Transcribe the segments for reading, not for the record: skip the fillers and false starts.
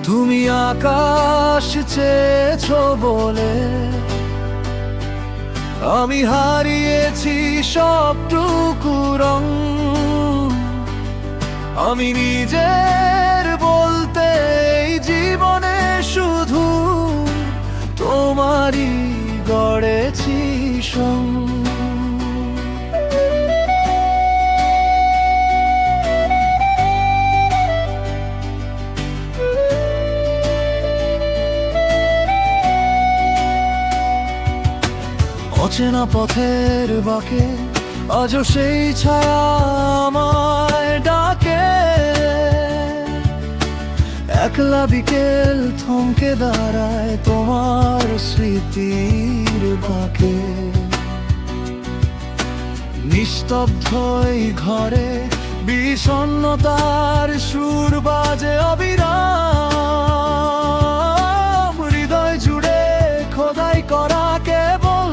তুমি আকাশ চেয়েছো বলে আমি হারিয়েছি সবটুকু রং। আমি নিজের বলতে এই জীবনে শুধু তোমারই গড়েছি সং। অচেনা পথের বাঁকে আজও সেই ছায়া আমায় ডাকে। একলা বিকেল থমকে দাঁড়ায় তোমার স্মৃতির বাঁকে। নিস্তব্ধ এই ঘরে বিষণ্ণতার সুর বাজে অবিরাম। হৃদয় জুড়ে খোদাই করা কেবল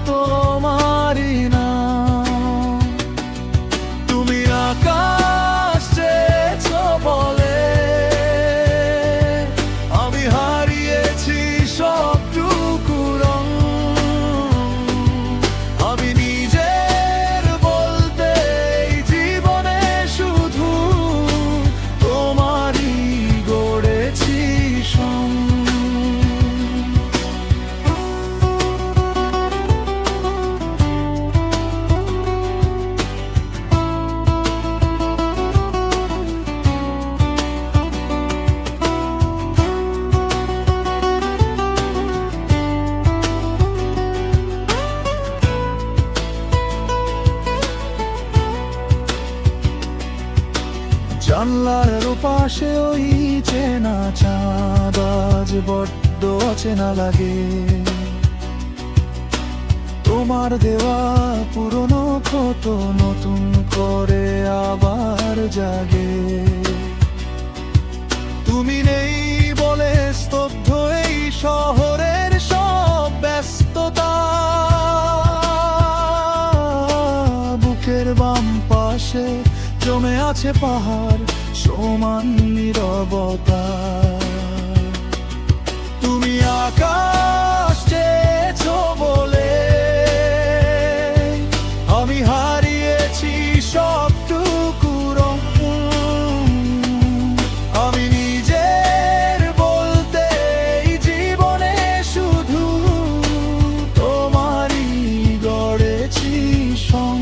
তোমারই নাম। তুমি আকাশ চেয়েছো বলে আমি হারিয়েছি সবটুকু রং। আমি নিজের বলতে এই জীবনে শুধু তোমারই গড়েছি সং। জানলার ওপাশে ওই চেনা চাঁদ আজ বড্ড অচেনা লাগে। তোমার দেওয়া পুরনো ক্ষত নতুন করে আবার জাগে। তুমি নেই বলে স্তব্ধ এই শহরের সব ব্যস্ততা। বুকের বাম পাশে জমে আছে পাহাড় সমান নীরবতা। তুমি আকাশ চেয়েছো বলে আমি হারিয়েছি সবটুকু রং। আমি নিজের বলতে এই জীবনে শুধু তোমারই গড়েছি সং।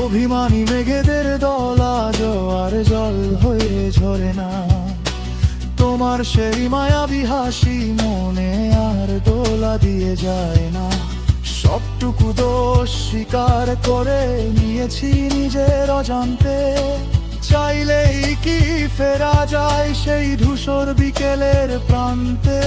অভিমানী মেঘেদের দল আজও আর জল হয়ে ঝরে না। তোমার সেই মায়াবী হাসি মনে আর দোলা দিয়ে যায় না। সবটুকু দোষ স্বীকার করে নিয়েছি নিজের অজান্তে। চাইলেই কি ফেরা যায় সেই ধূসর বিকেলের প্রান্তে।